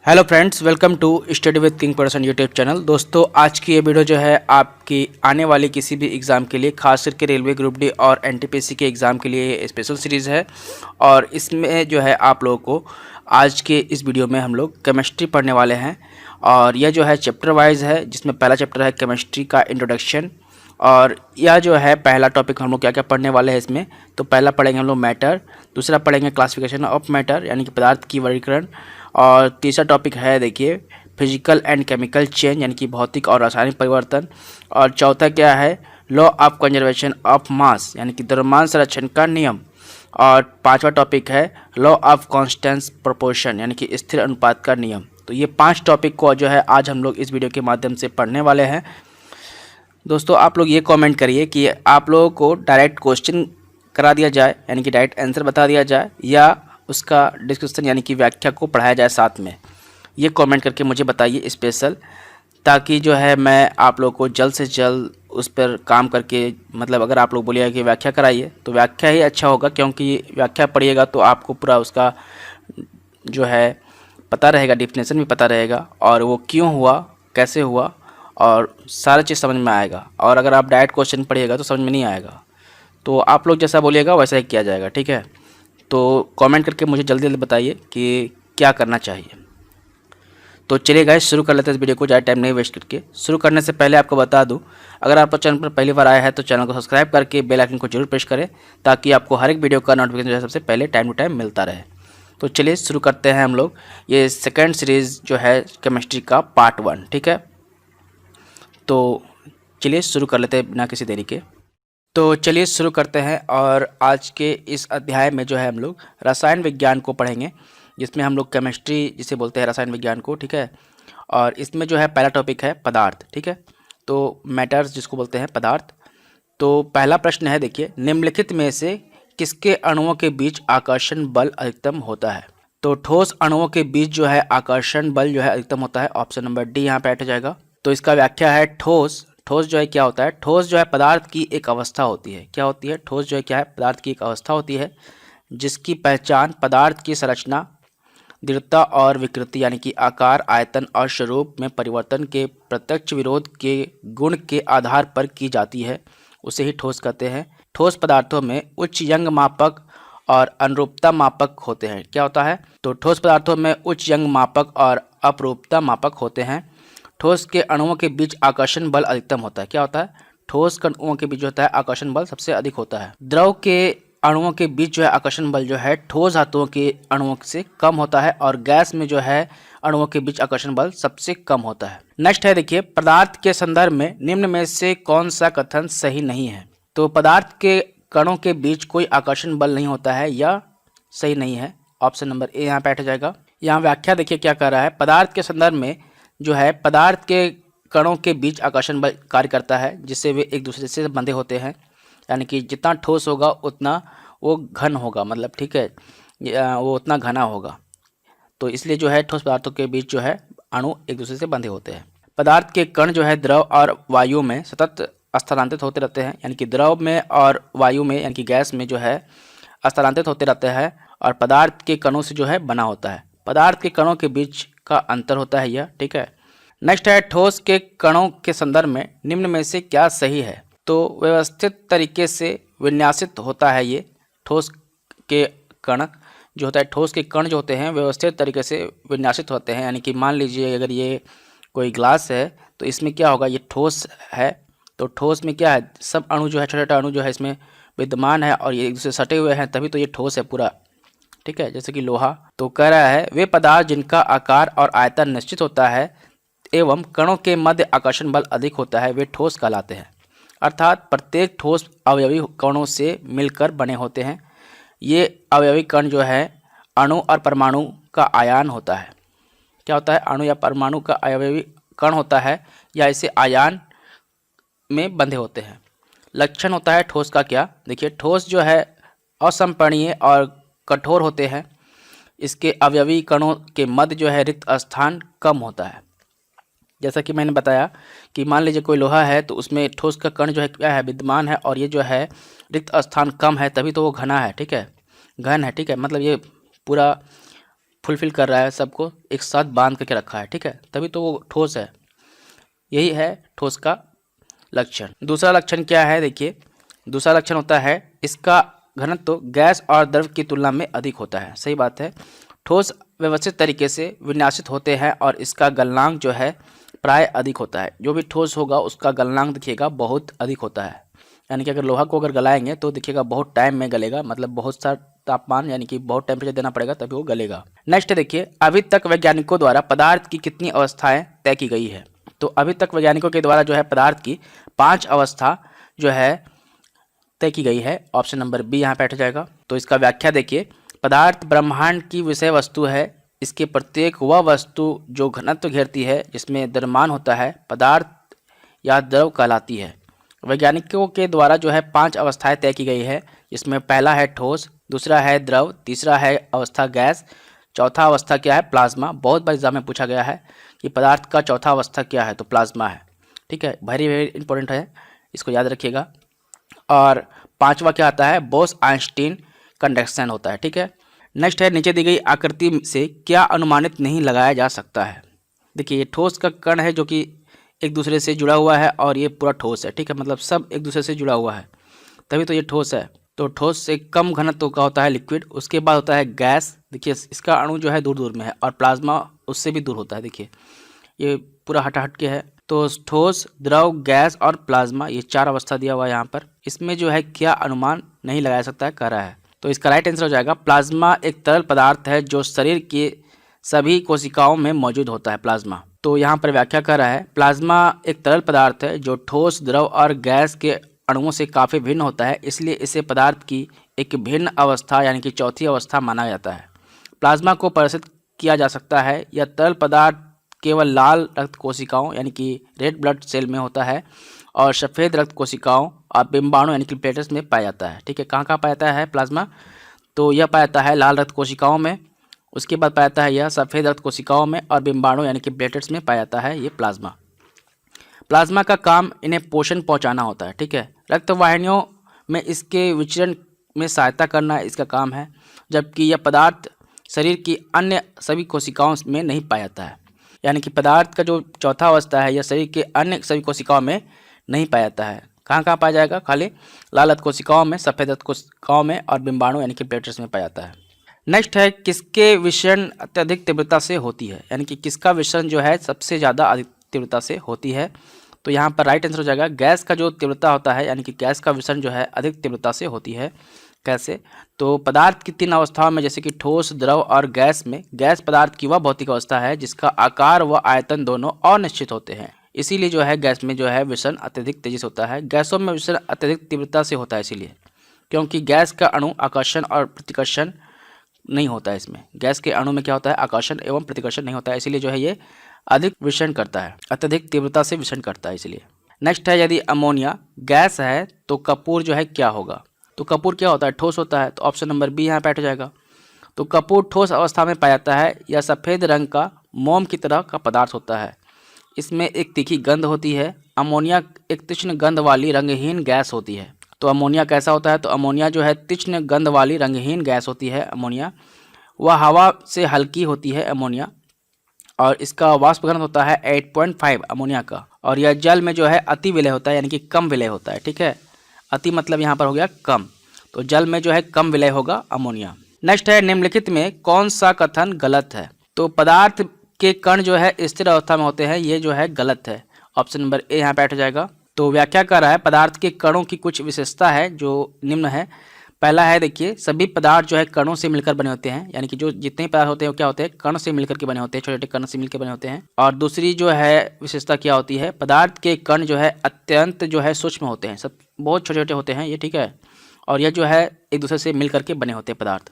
Hello friends, welcome to study with king person YouTube channel. दोस्तों, आज की ये वीडियो जो है आपकी आने वाली किसी भी एग्ज़ाम के लिए, खास करके रेलवे ग्रुप डी और एनटीपीसी के एग्ज़ाम के लिए ये स्पेशल सीरीज़ है। और इसमें जो है आप लोगों को आज के इस वीडियो में हम लोग केमिस्ट्री पढ़ने वाले हैं। और यह जो है चैप्टर वाइज है, जिसमें पहला चैप्टर है केमिस्ट्री का इंट्रोडक्शन। और यह जो है पहला टॉपिक हम लोग क्या क्या पढ़ने वाले हैं इसमें। तो पहला पढ़ेंगे हम लोग मैटर, दूसरा पढ़ेंगे क्लासिफिकेशन ऑफ मैटर यानी कि पदार्थ की वर्गीकरण, और तीसरा टॉपिक है देखिए फिजिकल एंड केमिकल चेंज यानी कि भौतिक और रासायनिक परिवर्तन। और चौथा क्या है, law of conservation of mass यानी कि द्रव्यमान संरक्षण का नियम। और पांचवा टॉपिक है लॉ ऑफ कांस्टेंट प्रोपोर्शन यानी कि स्थिर अनुपात का नियम। तो ये 5 टॉपिक को जो है आज हम लोग इस वीडियो के माध्यम से पढ़ने वाले हैं। दोस्तों, आप लोग ये कमेंट करिए कि आप लोगों को डायरेक्ट क्वेश्चन करा दिया जाए यानी कि डायरेक्ट आंसर बता दिया जाए, या उसका डिस्क्रिप्शन यानी कि व्याख्या को पढ़ाया जाए साथ में। ये कमेंट करके मुझे बताइए स्पेशल, ताकि जो है मैं आप लोग को जल्द से जल्द उस पर काम करके, मतलब अगर आप लोग बोलिएगा कि व्याख्या कराइए तो व्याख्या ही अच्छा होगा, क्योंकि व्याख्या पढ़िएगा तो आपको पूरा उसका जो है पता रहेगा, डिफिनेशन भी पता रहेगा, और वो क्यों हुआ, कैसे हुआ, और सारा चीज़ समझ में आएगा। और अगर आप डायरेक्ट क्वेश्चन पढ़िएगा तो समझ में नहीं आएगा। तो आप लोग जैसा बोलिएगा वैसा ही किया जाएगा, ठीक है। तो कमेंट करके मुझे जल्दी जल्दी बताइए कि क्या करना चाहिए। तो चलिए गाइस, शुरू कर लेते हैं इस वीडियो को, ज़्यादा टाइम नहीं वेस्ट करके। शुरू करने से पहले आपको बता दूं, अगर आप चैनल पर पहली बार आए हैं तो चैनल को सब्सक्राइब करके बेल आइकन को जरूर प्रेस करें, ताकि आपको हर एक वीडियो का नोटिफिकेशन सबसे पहले टाइम टू टाइम मिलता रहे। तो चलिए शुरू करते हैं हम लोग ये सेकेंड सीरीज़ जो है केमिस्ट्री का पार्ट 1, ठीक है। तो चलिए शुरू कर लेते हैं बिना किसी देरी के। तो चलिए शुरू करते हैं। और आज के इस अध्याय में जो है हम लोग रसायन विज्ञान को पढ़ेंगे, जिसमें हम लोग केमिस्ट्री जिसे बोलते हैं रसायन विज्ञान को, ठीक है। और इसमें जो है पहला टॉपिक है पदार्थ, ठीक है। तो मैटर्स जिसको बोलते हैं पदार्थ। तो पहला प्रश्न है देखिए, निम्नलिखित में से किसके अणुओं के बीच आकर्षण बल अधिकतम होता है। तो ठोस अणुओं के बीच जो है आकर्षण बल जो है अधिकतम होता है। ऑप्शन नंबर डी यहाँ पे हट जाएगा। तो इसका व्याख्या है ठोस। ठोस जो है क्या होता है, ठोस जो है पदार्थ की एक अवस्था होती है। क्या होती है, ठोस जो है क्या है, पदार्थ की एक अवस्था होती है, जिसकी पहचान पदार्थ की संरचना, दृढ़ता और विकृति यानी कि आकार, आयतन और स्वरूप में परिवर्तन के प्रत्यक्ष विरोध के गुण के आधार पर की जाती है, उसे ही ठोस कहते हैं। ठोस पदार्थों में उच्च यंग मापक और अनुरूपता मापक होते हैं। क्या होता है, तो ठोस पदार्थों में उच्च यंग मापक और अपरूपता मापक होते हैं। ठोस के अणुओं के बीच आकर्षण बल अधिकतम होता है। क्या होता है, ठोस के अणुओं के बीच जो होता है आकर्षण बल सबसे अधिक होता है। द्रव के अणुओं के बीच जो है आकर्षण बल जो है ठोस धातुओं के अणुओं से कम होता है, और गैस में जो है अणुओं के बीच आकर्षण बल सबसे कम होता है। नेक्स्ट है देखिए, पदार्थ के संदर्भ में निम्न में से कौन सा कथन सही नहीं है। तो पदार्थ के कणों के बीच कोई आकर्षण बल नहीं होता है, या सही नहीं है। ऑप्शन नंबर ए यहाँ पे बैठ जाएगा। यहाँ व्याख्या देखिए क्या कर रहा है, पदार्थ के संदर्भ में जो है पदार्थ के कणों के बीच आकर्षण बल कार्य करता है, जिससे वे एक दूसरे से बंधे होते हैं। यानी कि जितना ठोस होगा उतना वो घन होगा, मतलब ठीक है, वो उतना घना होगा। तो इसलिए जो है ठोस पदार्थों के बीच जो है अणु एक दूसरे से बंधे होते हैं। पदार्थ के कण जो है द्रव और वायु में सतत स्थानांतरित होते रहते हैं, यानी कि द्रव में और वायु में यानी कि गैस में जो है स्थानांतरित होते रहते हैं, और पदार्थ के कणों से जो है बना होता है। पदार्थ के कणों के बीच का अंतर होता है यह, ठीक है। नेक्स्ट है, ठोस के कणों के संदर्भ में निम्न में से क्या सही है। तो व्यवस्थित तरीके से विन्यासित होता है ये ठोस के कण जो होता है, ठोस के कण जो होते हैं व्यवस्थित तरीके से विन्यासित होते हैं। यानी कि मान लीजिए अगर ये कोई ग्लास है तो इसमें क्या होगा, ये ठोस है, तो ठोस में क्या है, सब अणु जो है, छोटा छोटा अणु जो है इसमें विद्यमान है, और ये एक दूसरे से सटे हुए हैं, तभी तो ये ठोस है पूरा, ठीक है। जैसे कि लोहा। तो कह रहा है, वे पदार्थ जिनका आकार और आयतन निश्चित होता है एवं कणों के मध्य आकर्षण बल अधिक होता है, वे ठोस कहलाते हैं। अर्थात प्रत्येक ठोस अवयवी कणों से मिलकर बने होते हैं। ये अवयवी कण जो है अणु और परमाणु का आयन होता है। क्या होता है, अणु या परमाणु का अवयवी कण होता है, या इसे आयन में बंधे होते हैं। लक्षण होता है ठोस का क्या, देखिए ठोस जो है असंपरणीय और कठोर होते हैं। इसके अवयवी कणों के मध्य जो है रिक्त स्थान कम होता है। जैसा कि मैंने बताया कि मान लीजिए कोई लोहा है तो उसमें ठोस का कण जो है क्या है, विद्यमान है, और ये जो है रिक्त स्थान कम है, तभी तो वो घना है, ठीक है, घन है, ठीक है। मतलब ये पूरा फुलफिल कर रहा है, सबको एक साथ बांध करके रखा है, ठीक है, तभी तो वो ठोस है। यही है ठोस का लक्षण। दूसरा लक्षण क्या है, देखिए दूसरा लक्षण होता है इसका घनत्व तो गैस और द्रव की तुलना में अधिक होता है। सही बात है, ठोस व्यवस्थित तरीके से विन्यासित होते हैं और इसका गलनांक जो है प्राय अधिक होता है। जो भी ठोस होगा उसका गलनांक देखिएगा बहुत अधिक होता है, यानी कि अगर लोहा को अगर गलाएंगे तो देखिएगा बहुत टाइम में गलेगा, मतलब बहुत सा तापमान यानी कि बहुत टेम्परेचर देना पड़ेगा तभी वो गलेगा। नेक्स्ट देखिए, अभी तक वैज्ञानिकों द्वारा पदार्थ की कितनी अवस्थाएं तय की गई है। तो अभी तक वैज्ञानिकों के द्वारा जो है पदार्थ की 5 अवस्था जो है तय की गई है। ऑप्शन नंबर बी यहाँ पे हट जाएगा। तो इसका व्याख्या देखिए, पदार्थ ब्रह्मांड की विषय वस्तु है। इसके प्रत्येक वह वस्तु जो घनत्व घेरती है जिसमें द्रव्यमान होता है पदार्थ या द्रव कहलाती है। वैज्ञानिकों के द्वारा जो है 5 अवस्थाएं तय की गई है, जिसमें पहला है ठोस, दूसरा है द्रव, तीसरा है अवस्था गैस, चौथा अवस्था क्या है प्लाज्मा। बहुत बार एग्जाम में पूछा गया है कि पदार्थ का चौथा अवस्था क्या है, तो प्लाज्मा है, ठीक है, वेरी वेरी इंपॉर्टेंट है, इसको याद रखिएगा। और पांचवा क्या आता है, बोस आइंस्टीन कंडक्शन होता है, ठीक है। नेक्स्ट है, नीचे दी गई आकृति से क्या अनुमानित नहीं लगाया जा सकता है। देखिए ये ठोस का कण है जो कि एक दूसरे से जुड़ा हुआ है और ये पूरा ठोस है, ठीक है, मतलब सब एक दूसरे से जुड़ा हुआ है तभी तो ये ठोस है। तो ठोस से कम घनत्व का होता है लिक्विड, उसके बाद होता है गैस। देखिए इसका अणु जो है दूर दूर में है और प्लाज्मा उससे भी दूर होता है। देखिए ये पूरा हट के है। तो ठोस, द्रव, गैस और प्लाज्मा, ये 4 अवस्था दिया हुआ है यहाँ पर। इसमें जो है क्या अनुमान नहीं लगाया सकता है कह रहा है, तो इसका राइट आंसर हो जाएगा प्लाज्मा एक तरल पदार्थ है जो शरीर के सभी कोशिकाओं में मौजूद होता है। प्लाज्मा, तो यहाँ पर व्याख्या कर रहा है प्लाज्मा एक तरल पदार्थ है जो ठोस, द्रव और गैस के अणुओं से काफ़ी भिन्न होता है, इसलिए इसे पदार्थ की एक भिन्न अवस्था यानी कि चौथी अवस्था माना जाता है। प्लाज्मा को प्रदर्शित किया जा सकता है। यह तरल पदार्थ केवल लाल रक्त कोशिकाओं यानी कि रेड ब्लड सेल में होता है और सफ़ेद रक्त कोशिकाओं और बिंबाणु यानी कि प्लेटलेट्स में पाया जाता है, ठीक है। कहाँ कहाँ पाया जाता है प्लाज्मा, तो यह पाया जाता है लाल रक्त कोशिकाओं में, उसके बाद पाया जाता है यह सफ़ेद रक्त कोशिकाओं में और बिंबाणु यानी कि प्लेटलेट्स में पाया जाता है ये प्लाज्मा। प्लाज्मा का काम इन्हें पोषण पहुंचाना होता है, ठीक है। रक्तवाहिनियों में इसके विचरण में सहायता करना इसका काम है, जबकि यह पदार्थ शरीर की अन्य सभी कोशिकाओं में नहीं पाया जाता है। यानी कि पदार्थ का जो चौथा अवस्था है यह शरीर के अन्य सभी कोशिकाओं में नहीं पाया जाता है। कहाँ कहाँ पाया जाएगा, खाली लाल रक्त कोशिकाओं में, सफ़ेद रक्त कोशिकाओं में और बिंबाणु यानी कि प्लेटलेट्स में पाया जाता है। नेक्स्ट है, किसके विषरण अत्यधिक तीव्रता से होती है, यानी कि किसका विषरण जो है सबसे ज़्यादा अधिक तीव्रता से होती है। तो यहाँ पर राइट आंसर हो जाएगा गैस का जो तीव्रता होता है, यानी कि गैस का विषरण जो है अधिक तीव्रता से होती है। कैसे, तो पदार्थ की 3 अवस्थाओं में जैसे कि ठोस, द्रव और गैस में गैस पदार्थ की वह भौतिक अवस्था है जिसका आकार व आयतन दोनों अनिश्चित होते हैं, इसीलिए जो है गैस में जो है विषरण अत्यधिक तेजी से होता है। गैसों में विषरण अत्यधिक तीव्रता से होता है इसीलिए, क्योंकि गैस का अणु आकर्षण और प्रतिकर्षण नहीं होता है। इसमें गैस के अणु में क्या होता है, आकर्षण एवं प्रतिकर्षण नहीं होता है, इसीलिए जो है ये अधिक विषरण करता है, अत्यधिक तीव्रता से विषरण करता है इसलिए। नेक्स्ट है, यदि अमोनिया गैस है तो कपूर जो है क्या होगा। तो कपूर क्या होता है, ठोस होता है, तो ऑप्शन नंबर बी यहाँ पे हट जाएगा। तो कपूर ठोस अवस्था में पाया जाता है। यह सफ़ेद रंग का मोम की तरह का पदार्थ होता है। इसमें एक तीखी गंध होती है। अमोनिया एक तीक्ष्ण गंध वाली रंगहीन गैस होती है। तो अमोनिया कैसा होता है, तो अमोनिया जो है तीक्ष्ण गंध वाली रंगहीन गैस होती है अमोनिया। वह हवा से हल्की होती है अमोनिया और इसका वाष्प घनत्व होता है 8.5 अमोनिया का, और यह जल में जो है अति विलय होता है यानी कि कम विलय होता है, ठीक है। अति मतलब यहाँ पर हो गया कम, तो जल में जो है कम विलय होगा अमोनिया। नेक्स्ट है, निम्नलिखित में कौन सा कथन गलत है। तो पदार्थ के कण जो है स्थिर अवस्था में होते हैं, ये जो है गलत है। ऑप्शन नंबर ए यहाँ पे हट जाएगा। तो व्याख्या कर रहा है पदार्थ के कणों की कुछ विशेषता है जो निम्न है। पहला है, देखिए सभी पदार्थ जो है कणों से मिलकर बने होते हैं, यानी कि जो जितने पदार्थ होते हैं वो क्या होते हैं, कण से मिलकर के बने होते हैं, छोटे छोटे कण से मिलकर बने होते हैं। और दूसरी जो है विशेषता क्या होती है, पदार्थ के कण जो है अत्यंत जो है सूक्ष्म होते हैं, सब बहुत छोटे छोटे होते हैं ये, ठीक है। और यह जो है एक दूसरे से मिल करके बने होते हैं पदार्थ।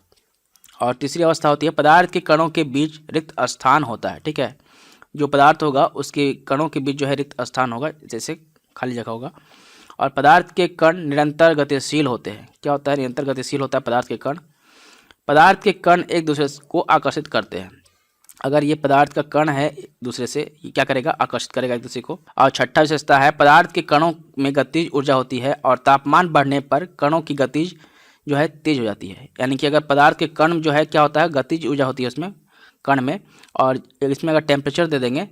और तीसरी अवस्था होती है, पदार्थ के कणों के बीच रिक्त स्थान होता है, ठीक है। जो पदार्थ होगा उसके कणों के बीच जो है रिक्त स्थान होगा, जैसे खाली जगह होगा। और पदार्थ के कण निरंतर गतिशील होते हैं। क्या होता है, निरंतर गतिशील होता है पदार्थ के कण। पदार्थ के कण एक दूसरे को आकर्षित करते हैं। अगर ये पदार्थ का कण है एक दूसरे से, ये क्या करेगा, आकर्षित करेगा एक दूसरे को। और छठा विशेषता है, पदार्थ के कणों में गतिज ऊर्जा होती है और तापमान बढ़ने पर कणों की गतिज जो है तेज हो जाती है। यानी कि अगर पदार्थ के कण जो है क्या होता है, गतिज ऊर्जा होती है उसमें, कण में, और इसमें अगर टेम्परेचर दे देंगे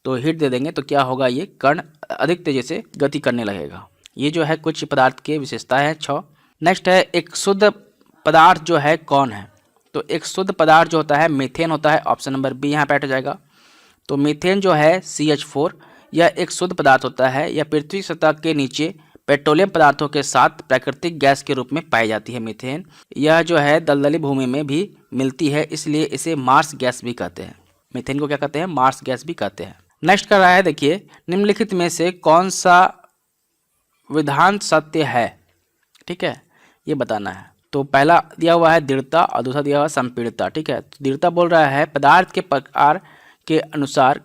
तो हीट दे देंगे तो क्या होगा, ये कण अधिक तेजी से गति करने लगेगा। ये जो है कुछ पदार्थ की विशेषताएं हैं 6। नेक्स्ट है एक शुद्ध पदार्थ जो है कौन है। तो एक शुद्ध पदार्थ जो होता है मीथेन होता है, ऑप्शन नंबर बी यहाँ पे हट जाएगा। तो मीथेन जो है CH4 यह एक शुद्ध पदार्थ होता है। यह पृथ्वी सतह के नीचे पेट्रोलियम पदार्थों के साथ प्राकृतिक गैस के रूप में पाई जाती है मीथेन। यह जो है दलदली भूमि में भी मिलती है, इसलिए इसे मार्स गैस भी कहते हैं। मीथेन को क्या कहते हैं, मार्स गैस भी कहते हैं। नेक्स्ट कर रहा है, देखिए निम्नलिखित में से कौन सा विधान सत्य है, ठीक है, ये बताना है। तो पहला दिया हुआ है दृढ़ता और दूसरा दिया हुआ है संपीड़ितता, ठीक है। तो दृढ़ता बोल रहा है पदार्थ के प्रकार के अनुसार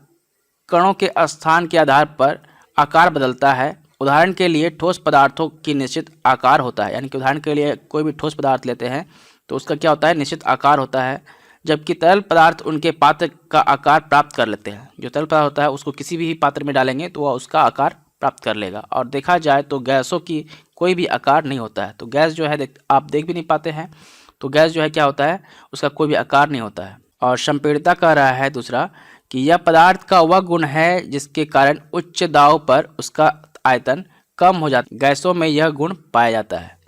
कणों के स्थान के आधार पर आकार बदलता है। उदाहरण के लिए ठोस पदार्थों की निश्चित आकार होता है, यानी कि उदाहरण के लिए कोई भी ठोस पदार्थ लेते हैं तो उसका क्या होता है, निश्चित आकार होता है। जबकि तरल पदार्थ उनके पात्र का आकार प्राप्त कर लेते हैं। जो तरल पदार्थ होता है उसको किसी भी पात्र में डालेंगे तो वह उसका आकार प्राप्त कर लेगा। और देखा जाए तो गैसों की कोई भी आकार नहीं होता है। तो गैस जो है आप देख भी नहीं पाते हैं, तो गैस जो है क्या होता है, उसका कोई भी आकार नहीं होता है। और संपीड़ितता कह रहा है दूसरा कि यह पदार्थ का वह गुण है जिसके कारण उच्च दाब पर उसका आयतन कम हो जाता है। गैसों में यह गुण पाया जाता है।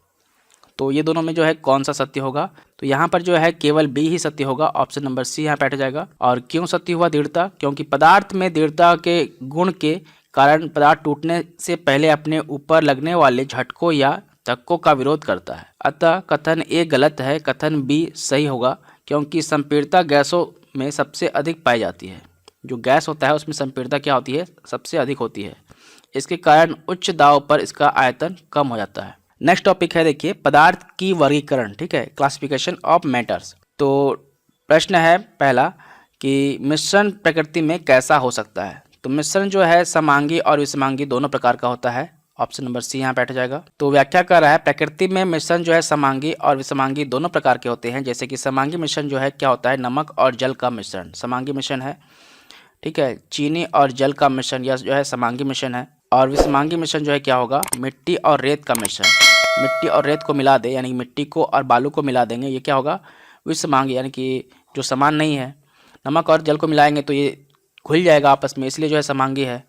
तो ये दोनों में जो है कौन सा सत्य होगा, तो यहाँ पर जो है केवल बी ही सत्य होगा, ऑप्शन नंबर सी यहाँ बैठ जाएगा। और क्यों सत्य हुआ दृढ़ता, क्योंकि पदार्थ में दृढ़ता के गुण के कारण पदार्थ टूटने से पहले अपने ऊपर लगने वाले झटकों या धक्कों का विरोध करता है। अतः कथन ए गलत है, कथन बी सही होगा, क्योंकि संपीड़ितता गैसों में सबसे अधिक पाई जाती है। जो गैस होता है उसमें संपीड़ितता क्या होती है, सबसे अधिक होती है। इसके कारण उच्च दाब पर इसका आयतन कम हो जाता है। नेक्स्ट टॉपिक है, देखिए पदार्थ की वर्गीकरण, ठीक है, क्लासिफिकेशन ऑफ मैटर्स। तो प्रश्न है पहला कि मिश्रण प्रकृति में कैसा हो सकता है। तो मिश्रण जो है समांगी और विषमांगी दोनों प्रकार का होता है, ऑप्शन नंबर सी यहाँ बैठ जाएगा। तो व्याख्या कर रहा है प्रकृति में मिश्रण जो है समांगी और विषमांगी दोनों प्रकार के होते हैं। जैसे कि समांगी मिश्रण जो है क्या होता है, नमक और जल का मिश्रण समांगी मिश्रण है, ठीक है। चीनी और जल का मिश्रण यह जो है समांगी मिश्रण है। और विषमांगी मिश्रण जो है क्या होगा, मिट्टी और रेत का मिश्रण। मिट्टी और रेत को मिला दे, यानी मिट्टी को और बालू को मिला देंगे, ये क्या होगा, विषमांगी, यानी कि जो समान नहीं है। नमक और जल को मिलाएंगे तो ये घुल जाएगा आपस में, इसलिए जो है समांगी है।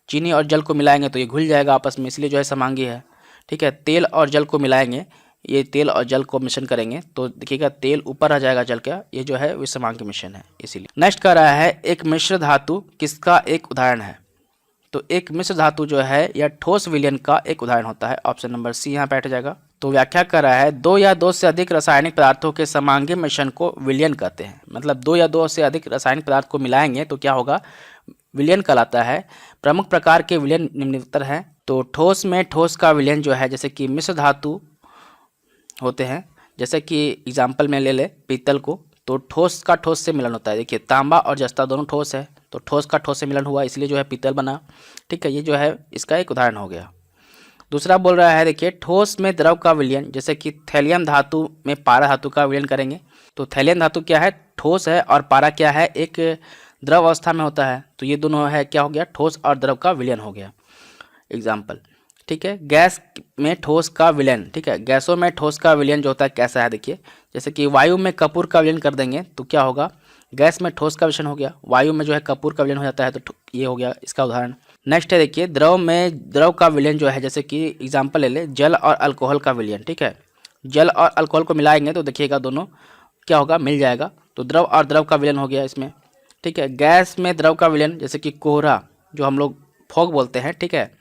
चीनी और जल को मिलाएंगे तो ये घुल जाएगा आपस में, इसलिए जो है समांगी है, ठीक है। तेल और जल को मिलाएंगे, ये तेल और जल को मिश्रण करेंगे तो देखिएगा तेल ऊपर आ जाएगा जल का, ये जो है विषमांगी मिश्रण है इसीलिए। नेक्स्ट कह रहा है एक मिश्र धातु किसका एक उदाहरण है। तो एक मिश्र धातु जो है यह ठोस विलयन का एक उदाहरण होता है, ऑप्शन नंबर सी यहाँ बैठ जाएगा। तो व्याख्या कर रहा है दो या दो से अधिक रासायनिक पदार्थों के समांगी मिश्रण को विलयन कहते हैं। मतलब दो या दो से अधिक रासायनिक पदार्थ को मिलाएंगे तो क्या होगा, विलयन कहलाता है। प्रमुख प्रकार के विलयन निम्नलिखित हैं। तो ठोस में ठोस का विलयन जो है, जैसे कि मिश्र धातु होते हैं, जैसे कि एग्जाम्पल में ले ले पीतल को, तो ठोस का ठोस से मिलन होता है। देखिए तांबा और जस्ता दोनों ठोस है, तो ठोस का ठोस से मिलन हुआ, इसलिए जो है पीतल बना, ठीक है। ये जो है इसका एक उदाहरण हो गया। दूसरा बोल रहा है, देखिए ठोस में द्रव का विलयन, जैसे कि थैलियम धातु में पारा धातु का विलयन करेंगे। तो थैलियम धातु क्या है, ठोस है, और पारा क्या है, एक द्रव अवस्था में होता है। तो ये दोनों है क्या हो गया, ठोस और द्रव का विलयन हो गया एग्जाम्पल, ठीक है। गैस में ठोस का विलयन, ठीक है। गैसों में ठोस का विलयन जो होता है कैसा है, देखिए जैसे कि वायु में कपूर का विलयन कर देंगे तो क्या होगा, गैस में ठोस का विलयन हो गया, वायु में जो है कपूर का विलयन हो जाता है, तो ये हो गया इसका उदाहरण। नेक्स्ट है, देखिए द्रव में द्रव का विलयन जो है, जैसे कि एग्जाम्पल ले ले जल और अल्कोहल का विलयन, ठीक है। जल और अल्कोहल को मिलाएंगे तो देखिएगा दोनों क्या होगा, मिल जाएगा। तो द्रव और द्रव का विलयन हो गया इसमें, ठीक है। गैस में द्रव का विलयन, जैसे कि कोहरा जो हम लोग फॉग बोलते हैं, ठीक है,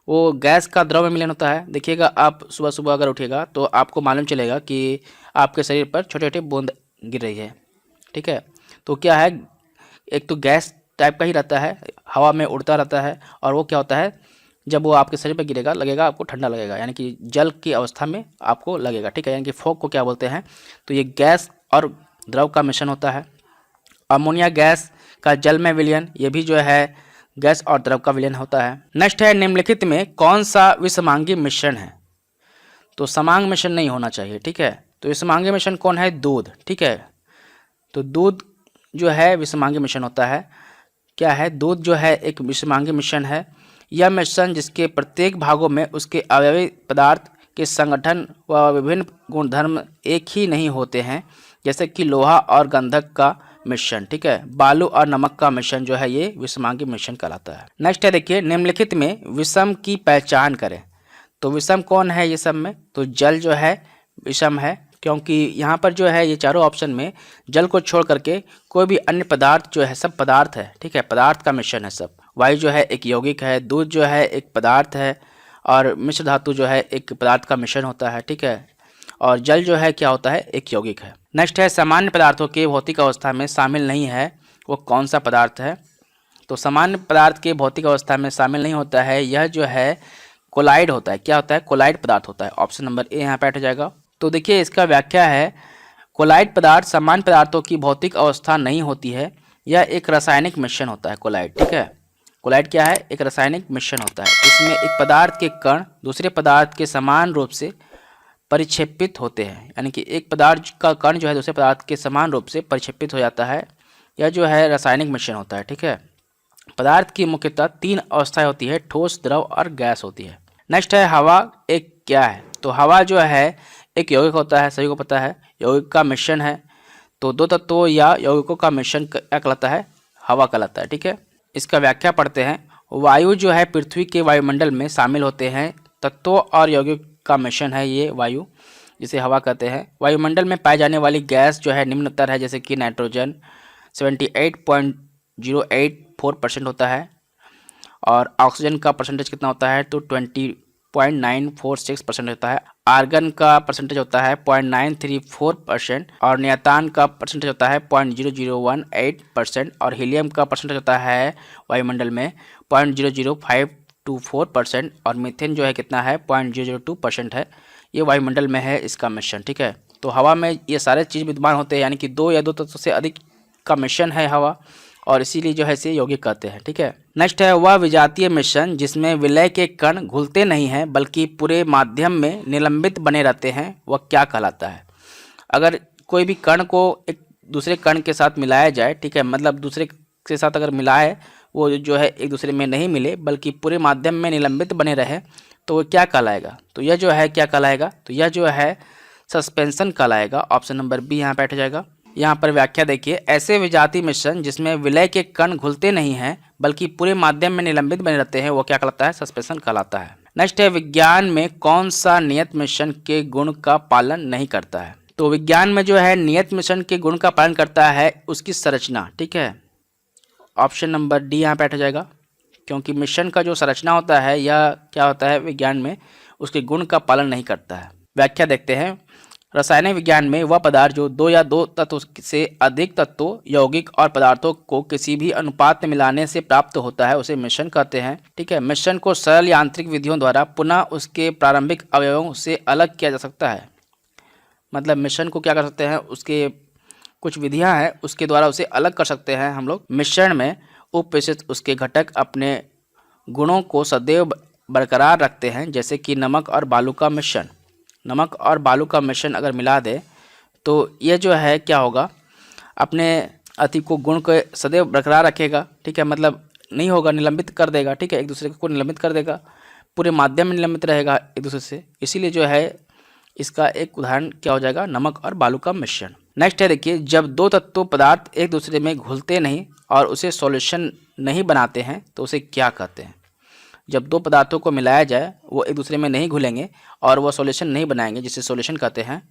वो गैस का द्रव में मिलन होता है। देखिएगा आप सुबह सुबह अगर उठिएगा तो आपको मालूम चलेगा कि आपके शरीर पर छोटे छोटे बूंद गिर रही है, ठीक है। तो क्या है, एक तो गैस टाइप का ही रहता है, हवा में उड़ता रहता है, और वो क्या होता है, जब वो आपके शरीर पर गिरेगा लगेगा आपको ठंडा लगेगा, यानी कि जल की अवस्था में आपको लगेगा, ठीक है। यानी कि फॉग को क्या बोलते हैं, तो ये गैस और द्रव का मिश्रण होता है। अमोनिया गैस का जल में विलयन, ये भी जो है गैस और द्रव का विलयन होता है। नेक्स्ट है, निम्नलिखित में कौन सा विषमांगी मिश्रण है। तो समांग मिश्रण नहीं होना चाहिए, ठीक है। तो विषमांगी मिश्रण कौन है, दूध, ठीक है। तो दूध जो है विषमांगी मिश्रण होता है। क्या है, दूध जो है एक विषमांगी मिश्रण है। यह मिश्रण जिसके प्रत्येक भागों में उसके अवयवी पदार्थ के संगठन व विभिन्न गुणधर्म एक ही नहीं होते हैं, जैसे कि लोहा और गंधक का मिश्रण, ठीक है। बालू और नमक का मिश्रण जो है ये विषमांगी मिश्रण कहलाता है। नेक्स्ट है देखिए, निम्नलिखित में विषम की पहचान करें। तो विषम कौन है ये सब में? तो जल जो है विषम है, क्योंकि यहाँ पर जो है ये चारों ऑप्शन में जल को छोड़ करके कोई भी अन्य पदार्थ जो है सब पदार्थ है, ठीक है, पदार्थ का मिश्रण है सब। वायु जो है एक यौगिक है, दूध जो है एक पदार्थ है, और मिश्र धातु जो है एक पदार्थ का मिश्रण होता है, ठीक है, और जल जो है क्या होता है, एक यौगिक है। नेक्स्ट है, सामान्य पदार्थों के भौतिक अवस्था में शामिल नहीं है, वो कौन सा पदार्थ है? तो सामान्य पदार्थ के भौतिक अवस्था में शामिल नहीं होता है, यह जो है कोलाइड होता है। क्या होता है? कोलाइड पदार्थ होता है। ऑप्शन नंबर ए यहाँ पे हट जाएगा। तो देखिए इसका व्याख्या है, कोलाइड पदार्थ सामान्य पदार्थों की भौतिक अवस्था नहीं होती है, यह एक रासायनिक मिश्रण होता है कोलाइड, ठीक है। कोलाइड क्या है? एक रासायनिक मिश्रण होता है। इसमें एक पदार्थ के कण दूसरे पदार्थ के समान रूप से परिक्षेपित होते हैं, यानी कि एक पदार्थ का कण जो है दूसरे पदार्थ के समान रूप से परिक्षेपित हो जाता है। यह जो है रासायनिक मिश्रण होता है, ठीक है। पदार्थ की मुख्यतः 3 अवस्थाएं होती है, ठोस, द्रव और गैस होती है। नेक्स्ट है, हवा एक क्या है? तो हवा जो है एक यौगिक होता है, सभी को पता है, यौगिक का मिश्रण है। तो दो तत्वों या यौगिकों का मिश्रण क्या कहलाता है? हवा कहलाता है, ठीक है। इसका व्याख्या पढ़ते हैं। वायु जो है पृथ्वी के वायुमंडल में शामिल होते हैं, तत्वों और यौगिक का मिश्रण है ये वायु, जिसे हवा कहते हैं। वायुमंडल में पाई जाने वाली गैस जो है निम्नतर है, जैसे कि नाइट्रोजन 78.084% होता है, और ऑक्सीजन का परसेंटेज कितना होता है? तो 20.946% होता है। आर्गन का परसेंटेज होता है 0.934%, और नियतान का परसेंटेज होता है 0.0018%, और हीलियम का परसेंटेज होता है वायुमंडल में 0.00524%, और मीथेन जो है कितना है? 0.002% है। ये वायुमंडल में है इसका मिश्रण, ठीक है। तो हवा में ये सारे चीज़ विद्यमान होते हैं, यानी कि 2 या 2 तत्व से अधिक का मिश्रण है हवा, और इसीलिए जो है इसे यौगिक कहते हैं, ठीक है। नेक्स्ट है, वह विजातीय मिश्रण जिसमें विलय के कण घुलते नहीं हैं बल्कि पूरे माध्यम में निलंबित बने रहते हैं, वह क्या कहलाता है? अगर कोई भी कण को एक दूसरे कण के साथ मिलाया जाए, ठीक है, मतलब दूसरे के साथ अगर मिलाए, वो जो है एक दूसरे में नहीं मिले बल्कि पूरे माध्यम में निलंबित बने रहे, तो वो क्या कहलाएगा? तो यह जो है क्या कहलाएगा? तो यह जो है सस्पेंशन कहलाएगा। ऑप्शन नंबर बी यहाँ बैठ जाएगा। यहाँ पर व्याख्या देखिए, ऐसे विजातीय मिश्रण जिसमें विलय के कण घुलते नहीं हैं बल्कि पूरे माध्यम में निलंबित बने रहते हैं, वो क्या कहलाता है? सस्पेंशन कहलाता है। नेक्स्ट है, विज्ञान में कौन सा नियत मिश्रण के गुण का पालन नहीं करता है? तो विज्ञान में जो है नियत मिश्रण के गुण का पालन करता है उसकी संरचना, ठीक है। ऑप्शन नंबर डी यहाँ बैठ जाएगा, क्योंकि मिश्रण का जो संरचना होता है यह क्या होता है विज्ञान में, उसके गुण का पालन नहीं करता है। व्याख्या देखते हैं। रासायनिक विज्ञान में वह पदार्थ जो 2 या 2 तत्व से अधिक तत्वों, यौगिक और पदार्थों को किसी भी अनुपात में मिलाने से प्राप्त होता है उसे मिश्रण कहते हैं, ठीक है। मिश्रण को सरल यांत्रिक विधियों द्वारा पुनः उसके प्रारंभिक अवयवों से अलग किया जा सकता है। मतलब मिश्रण को क्या कर सकते हैं, उसके कुछ विधियां हैं उसके द्वारा उसे अलग कर सकते हैं हम लोग। मिश्रण में उपस्थित उसके घटक अपने गुणों को सदैव बरकरार रखते हैं, जैसे कि नमक और बालू का मिश्रण। नमक और बालू का मिश्रण अगर मिला दे तो ये जो है क्या होगा, अपने अति को गुण को सदैव बरकरार रखेगा, ठीक है, मतलब नहीं होगा, निलंबित कर देगा, ठीक है, एक दूसरे को निलंबित कर देगा, पूरे माध्यम में निलंबित रहेगा एक दूसरे से। इसीलिए जो है इसका एक उदाहरण क्या हो जाएगा, नमक और बालू का मिश्रण। नेक्स्ट है देखिए, जब 2 तत्व पदार्थ एक दूसरे में घुलते नहीं और उसे सॉल्यूशन नहीं बनाते हैं तो उसे क्या कहते हैं? जब 2 पदार्थों को मिलाया जाए, वो एक दूसरे में नहीं घुलेंगे और वो सॉल्यूशन नहीं बनाएंगे, जिसे सॉल्यूशन कहते हैं।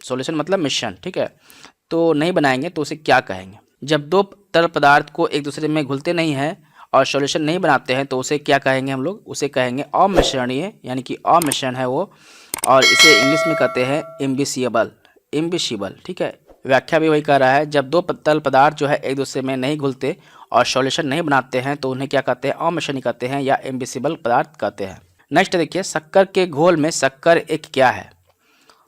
सॉल्यूशन मतलब मिश्रण, ठीक है, तो नहीं बनाएंगे तो उसे क्या कहेंगे? जब 2 तरल पदार्थ को एक दूसरे में घुलते नहीं हैं और सॉल्यूशन नहीं बनाते हैं तो उसे क्या कहेंगे हम लोग? उसे कहेंगे अमिश्रणीय, यानी कि अमिश्रण है वो, और इसे इंग्लिश में कहते हैं इम्बिसिबल, ठीक है। व्याख्या भी वही कह रहा है, जब 2 तरल पदार्थ जो है एक दूसरे में नहीं घुलते और सॉल्यूशन नहीं बनाते हैं तो उन्हें क्या कहते हैं? अमिश्रणीय कहते हैं या इम्बिसिबल पदार्थ कहते हैं। नेक्स्ट देखिए, शक्कर के घोल में शक्कर एक क्या है?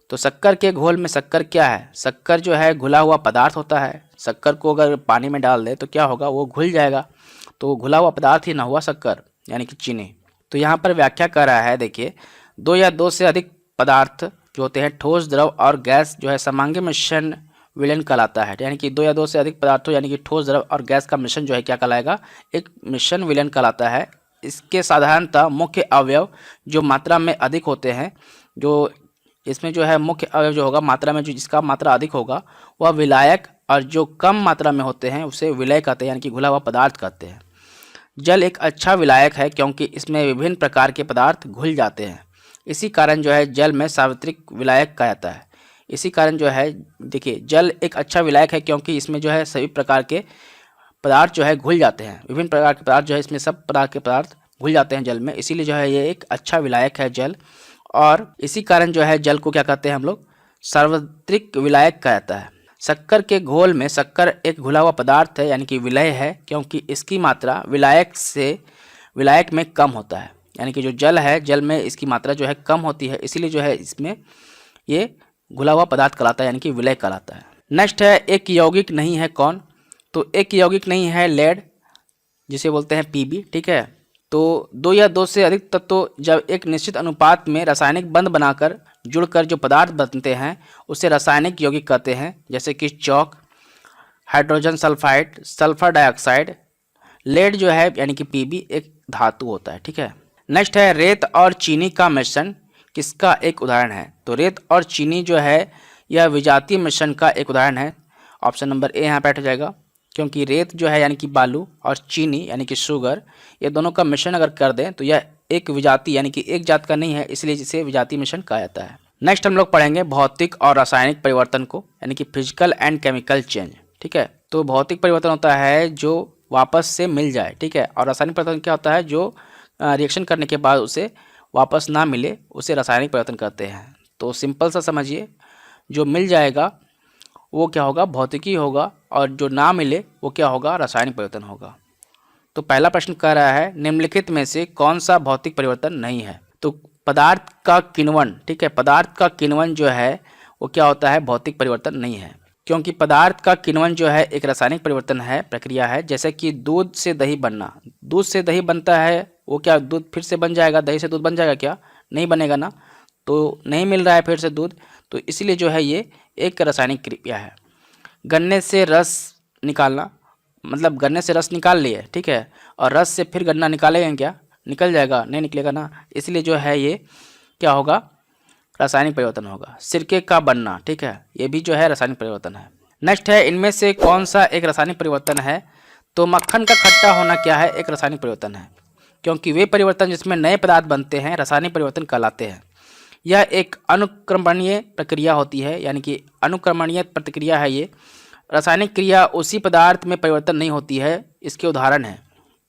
तो शक्कर के घोल में शक्कर क्या है? शक्कर जो है घुला हुआ पदार्थ होता है। शक्कर को अगर पानी में डाल दे तो क्या होगा, वो घुल जाएगा, तो घुला हुआ पदार्थ ही ना हुआ शक्कर, यानी कि चीनी। तो यहाँ पर व्याख्या कर रहा है, देखिए 2 या 2 से अधिक पदार्थ जो होते हैं, ठोस, द्रव और गैस जो है समांगी मिश्रण विलयन कहलाता है, यानी कि 2 या 2 से अधिक पदार्थों यानी कि ठोस, द्रव और गैस का मिश्रण जो है क्या कहलाएगा? एक मिश्रण विलयन कहलाता है। इसके साधारणतः मुख्य अवयव जो मात्रा में अधिक होते हैं, जो इसमें जो है मुख्य अवयव जो होगा मात्रा में, जो जिसका मात्रा अधिक होगा वह विलायक और जो कम मात्रा में होते हैं उसे विलय कहते हैं, यानी कि घुला हुआ पदार्थ कहते हैं। जल एक अच्छा विलायक है क्योंकि इसमें विभिन्न प्रकार के पदार्थ घुल जाते हैं। इसी कारण जो है जल में सार्वत्रिक विलायक कहा जाता है। इसी कारण जो है देखिए, जल एक अच्छा विलायक है क्योंकि इसमें जो है सभी प्रकार के पदार्थ जो है घुल जाते हैं। विभिन्न प्रकार के पदार्थ जो है इसमें सब प्रकार के पदार्थ घुल जाते हैं जल में, इसीलिए जो है ये एक अच्छा विलायक है जल। और इसी कारण जो है जल को क्या कहते हैं हम लोग, सार्वत्रिक विलायक कहा जाता है। शक्कर के घोल में शक्कर एक घुला हुआ पदार्थ है, यानी कि विलय है, क्योंकि इसकी मात्रा विलायक में कम होता है। यानी कि जो जल है, जल में इसकी मात्रा जो है कम होती है, इसीलिए जो है इसमें ये घुला हुआ पदार्थ कहलाता है, यानी कि विलय कहलाता है। नेक्स्ट है एक यौगिक नहीं है कौन। तो एक यौगिक नहीं है लेड, जिसे बोलते हैं पीबी, ठीक है। तो दो या दो से अधिक तत्व जब एक निश्चित अनुपात में रासायनिक बंध बनाकर जुड़कर जो पदार्थ बनते हैं उसे रासायनिक यौगिक कहते हैं, जैसे कि चौक, hydrogen sulphide, sulphur dioxide. Lead जो है यानी कि पीबी एक धातु होता है, ठीक है। नेक्स्ट है रेत और चीनी का मिश्रण किसका एक उदाहरण है। तो रेत और चीनी जो है यह विजातीय मिश्रण का एक उदाहरण है। ऑप्शन नंबर ए यहाँ पे बैठ जाएगा, क्योंकि रेत जो है यानी कि बालू और चीनी यानी कि शुगर, ये दोनों का मिश्रण अगर कर दें तो यह एक विजातीय यानी कि एक जात का नहीं है, इसलिए इसे विजातीय मिश्रण कहा जाता है। नेक्स्ट हम लोग पढ़ेंगे भौतिक और रासायनिक परिवर्तन को, यानी कि फिजिकल एंड केमिकल चेंज, ठीक है। तो भौतिक परिवर्तन होता है जो वापस से मिल जाए, ठीक है। और रासायनिक परिवर्तन क्या होता है, जो रिएक्शन करने के बाद उसे वापस ना मिले, उसे रासायनिक परिवर्तन कहते हैं। तो सिंपल सा समझिए, जो मिल जाएगा वो क्या होगा, भौतिकी होगा, और जो ना मिले वो क्या होगा, रासायनिक परिवर्तन होगा। तो पहला प्रश्न कह रहा है निम्नलिखित में से कौन सा भौतिक परिवर्तन नहीं है। तो पदार्थ का किण्वन, ठीक है, पदार्थ का किण्वन जो है वो क्या होता है, भौतिक परिवर्तन नहीं है, क्योंकि पदार्थ का किण्वन जो है एक रासायनिक परिवर्तन है, प्रक्रिया है। जैसे कि दूध से दही बनना, दूध से दही बनता है, वो क्या दूध फिर से बन जाएगा, दही से दूध बन जाएगा क्या, नहीं बनेगा ना। तो नहीं मिल रहा है फिर से दूध, तो इसलिए जो है ये एक रासायनिक क्रिया है। गन्ने से रस निकालना, मतलब गन्ने से रस निकाल लिए, ठीक है, और रस से फिर गन्ना निकालेंगे क्या, निकल जाएगा, नहीं निकलेगा ना, इसलिए जो है ये क्या होगा, रासायनिक परिवर्तन होगा। सिरके का बनना, ठीक है, ये भी जो है रासायनिक परिवर्तन है। नेक्स्ट है इनमें से कौन सा एक रासायनिक परिवर्तन है। तो मक्खन का खट्टा होना क्या है, एक रासायनिक परिवर्तन है, क्योंकि वे परिवर्तन जिसमें नए पदार्थ बनते हैं रासायनिक परिवर्तन कहलाते हैं। यह एक अनुक्रमणीय प्रक्रिया होती है, यानी कि अनुक्रमणीय प्रतिक्रिया है ये। रासायनिक क्रिया उसी पदार्थ में परिवर्तन नहीं होती है, इसके उदाहरण है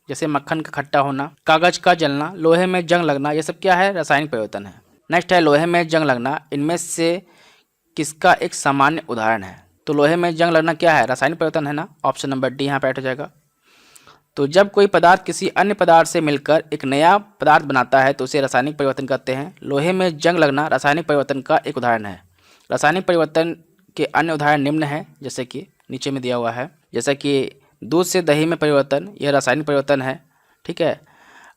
जैसे मक्खन का खट्टा होना, कागज का जलना, लोहे में जंग लगना, ये सब क्या है, रासायनिक परिवर्तन है। नेक्स्ट है लोहे में जंग लगना, इनमें से किसका एक सामान्य उदाहरण है। तो लोहे में जंग लगना क्या है, रासायनिक परिवर्तन है ना। ऑप्शन नंबर डी यहाँ पे बैठ जाएगा। तो जब कोई पदार्थ किसी अन्य पदार्थ से मिलकर एक नया पदार्थ बनाता है तो उसे रासायनिक परिवर्तन कहते हैं। लोहे में जंग लगना रासायनिक परिवर्तन का एक उदाहरण है। रासायनिक परिवर्तन के अन्य उदाहरण निम्न हैं, जैसे कि नीचे में दिया हुआ है, जैसे कि दूध से दही में परिवर्तन, यह रासायनिक परिवर्तन है, ठीक है।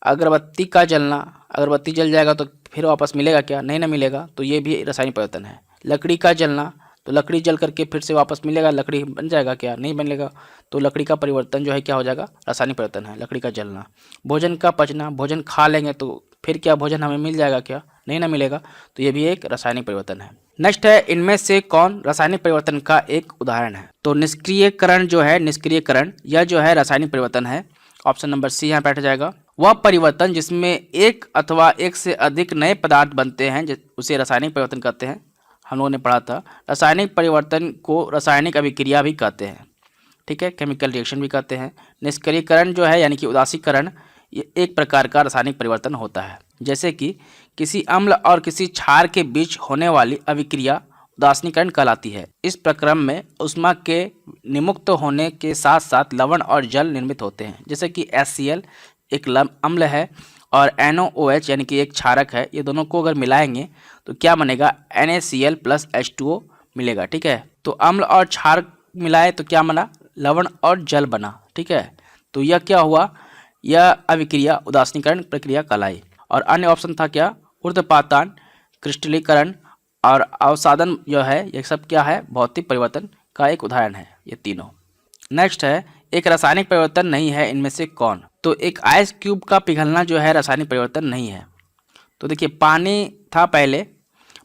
अगरबत्ती का जलना, अगरबत्ती जल जाएगा तो फिर वापस मिलेगा क्या, नहीं ना मिलेगा, तो ये भी रासायनिक परिवर्तन है। लकड़ी का जलना, तो लकड़ी जल करके फिर से वापस मिलेगा, लकड़ी बन जाएगा क्या, नहीं बनेगा, तो लकड़ी का परिवर्तन जो है क्या हो जाएगा, रासायनिक परिवर्तन है, लकड़ी का जलना। भोजन का पचना, भोजन खा लेंगे तो फिर क्या भोजन हमें मिल जाएगा क्या, नहीं ना मिलेगा, तो ये भी एक रासायनिक परिवर्तन है। नेक्स्ट है इनमें से कौन रासायनिक परिवर्तन का एक उदाहरण है। तो निष्क्रियकरण जो है, निष्क्रियकरण यह जो है रासायनिक परिवर्तन है। ऑप्शन नंबर सी यहाँ बैठ जाएगा। वह परिवर्तन जिसमें एक अथवा एक से अधिक नए पदार्थ बनते हैं उसे रासायनिक परिवर्तन कहते हैं। हम लोगों ने पढ़ा था रासायनिक परिवर्तन को रासायनिक अभिक्रिया भी कहते हैं, ठीक है, केमिकल रिएक्शन भी कहते हैं। निष्क्रियकरण जो है यानी कि उदासीकरण, ये एक प्रकार का रासायनिक परिवर्तन होता है। जैसे कि किसी अम्ल और किसी क्षार के बीच होने वाली अभिक्रिया उदासीकरण कहलाती है। इस प्रक्रम में ऊष्मा के निमुक्त होने के साथ साथ लवण और जल निर्मित होते हैं। जैसे कि HCl एक अम्ल है और NaOH यानी कि एक क्षारक है, ये दोनों को अगर मिलाएंगे तो क्या बनेगा, NaCl प्लस H2O मिलेगा, ठीक है। तो अम्ल और क्षार मिलाए तो क्या बना, लवण और जल बना, ठीक है। तो यह क्या हुआ, यह अभिक्रिया उदासीकरण प्रक्रिया कहलाई। और अन्य ऑप्शन था क्या, ऊर्ध्वपातन, क्रिस्टलीकरण और अवसादन जो है, ये सब क्या है, भौतिक परिवर्तन का एक उदाहरण है ये तीनों। नेक्स्ट है एक रासायनिक परिवर्तन नहीं है इनमें से कौन। तो एक आइस क्यूब का पिघलना जो है रासायनिक परिवर्तन नहीं है। तो देखिए पानी था पहले,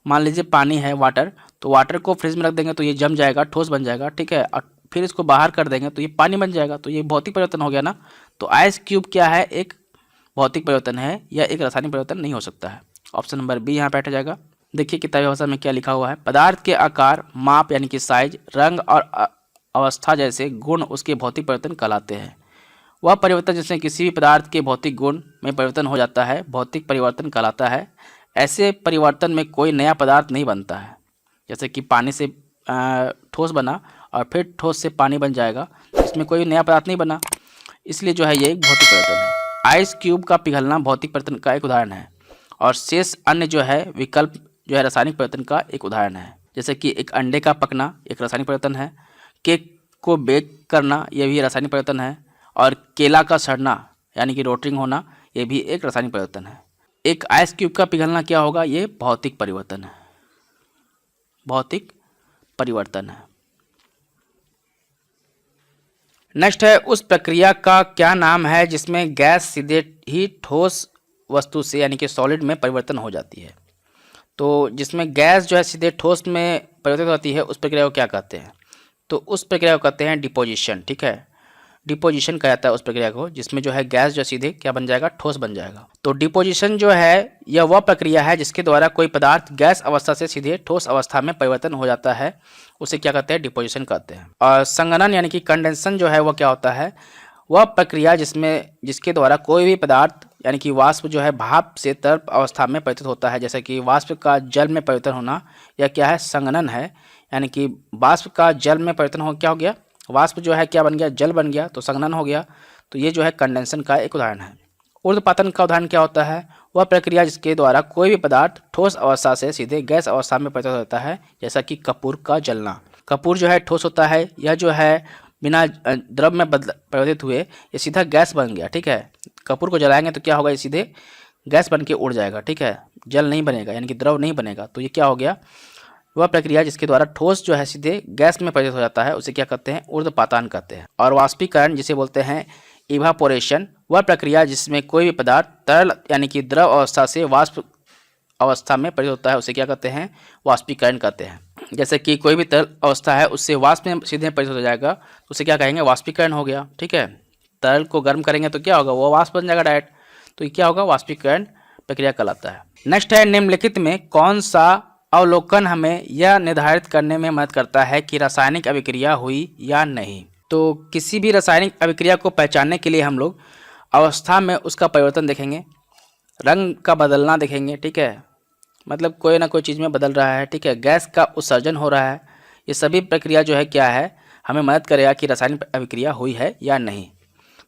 मान लीजिए पानी है वाटर, तो वाटर को फ्रिज में रख देंगे तो ये जम जाएगा, ठोस बन जाएगा, ठीक है। और फिर इसको बाहर कर देंगे तो ये पानी बन जाएगा। तो ये भौतिक परिवर्तन हो गया ना। तो आइस क्यूब क्या है, एक भौतिक परिवर्तन है या एक रासायनिक परिवर्तन नहीं हो सकता है। ऑप्शन नंबर बी यहाँ बैठ जाएगा। देखिए किताबी भाषा में क्या लिखा हुआ है, पदार्थ के आकार, माप यानी कि साइज, रंग और अवस्था जैसे गुण उसके भौतिक परिवर्तन कहलाते हैं। वह परिवर्तन जिसमें किसी भी पदार्थ के भौतिक गुण में परिवर्तन हो जाता है भौतिक परिवर्तन कहलाता है। ऐसे परिवर्तन में कोई नया पदार्थ नहीं बनता है। जैसे कि पानी से ठोस बना और फिर ठोस से पानी बन जाएगा, इसमें कोई नया पदार्थ नहीं बना, इसलिए जो है ये एक भौतिक परिवर्तन है। आइस क्यूब का पिघलना भौतिक परिवर्तन का एक उदाहरण है और शेष अन्य जो है विकल्प जो है रासायनिक परिवर्तन का एक उदाहरण है। जैसे कि एक अंडे का पकना एक रासायनिक परिवर्तन है, केक को बेक करना यह भी रासायनिक परिवर्तन है, और केला का सड़ना यानी कि रोटरिंग होना यह भी एक रासायनिक परिवर्तन है। एक आइस क्यूब का पिघलना क्या होगा, ये भौतिक परिवर्तन है, भौतिक परिवर्तन है। नेक्स्ट है, उस प्रक्रिया का क्या नाम है जिसमें गैस सीधे ही ठोस वस्तु से यानी कि सॉलिड में परिवर्तन हो जाती है। तो जिसमें गैस जो है सीधे ठोस में परिवर्तित होती है उस प्रक्रिया को क्या कहते हैं, तो उस प्रक्रिया को कहते हैं डिपोजिशन। ठीक है, डिपोजिशन कहा जाता है उस प्रक्रिया को जिसमें जो है गैस जो सीधे क्या बन जाएगा, ठोस बन जाएगा। तो डिपोजिशन जो है यह वह प्रक्रिया है जिसके द्वारा कोई पदार्थ गैस अवस्था से सीधे ठोस अवस्था में परिवर्तन हो जाता है, उसे क्या कहते हैं, डिपोजिशन कहते हैं। और संघनन यानी कि कंडेंसन जो है वह क्या होता है, वह प्रक्रिया जिसके द्वारा कोई भी पदार्थ यानी कि वाष्प जो है भाप से तरल अवस्था में परिवर्तित होता है। जैसे कि वाष्प का जल में परिवर्तन होना, यह क्या है, संघनन है। यानी कि वाष्प का जल में परिवर्तन हो क्या हो गया, वाष्प जो है क्या बन गया, जल बन गया, तो संघनन हो गया। तो ये जो है कंडेंसन का एक उदाहरण है। ऊर्ध्वपातन का उदाहरण क्या होता है, वह प्रक्रिया जिसके द्वारा कोई भी पदार्थ ठोस अवस्था से सीधे गैस अवस्था में परिवर्तित होता है। जैसा कि कपूर का जलना, कपूर जो है ठोस होता है, यह जो है बिना द्रव में परिवर्तित हुए ये सीधा गैस बन गया। ठीक है, कपूर को जलाएंगे तो क्या होगा, ये सीधे गैस बन के उड़ जाएगा। ठीक है, जल नहीं बनेगा यानी कि द्रव नहीं बनेगा। तो ये क्या हो गया, वह प्रक्रिया जिसके द्वारा ठोस जो है सीधे गैस में परिवर्तित हो जाता है उसे क्या कहते हैं, ऊर्ध्वपातन कहते हैं। और वाष्पीकरण जिसे बोलते हैं इवापोरेशन, वह प्रक्रिया जिसमें कोई भी पदार्थ तरल यानी कि द्रव अवस्था से वाष्प अवस्था में परिवर्तित होता है उसे क्या कहते हैं, वाष्पीकरण कहते हैं। जैसे कि कोई भी तरल अवस्था है उससे वाष्प में सीधे परिवर्तित हो जाएगा तो उसे क्या कहेंगे, वाष्पीकरण हो गया। ठीक है, तरल को गर्म करेंगे तो क्या होगा, वो वाष्प बन जाएगा डायरेक्ट, तो ये क्या होगा, वाष्पीकरण प्रक्रिया कहलाता है। नेक्स्ट है, निम्नलिखित में कौन सा अवलोकन हमें यह निर्धारित करने में मदद करता है कि रासायनिक अभिक्रिया हुई या नहीं। तो किसी भी रासायनिक अभिक्रिया को पहचानने के लिए हम लोग अवस्था में उसका परिवर्तन देखेंगे, रंग का बदलना देखेंगे। ठीक है, मतलब कोई ना कोई चीज़ में बदल रहा है। ठीक है, गैस का उत्सर्जन हो रहा है, ये सभी प्रक्रिया जो है क्या है, हमें मदद करेगा कि रासायनिक अभिक्रिया हुई है या नहीं।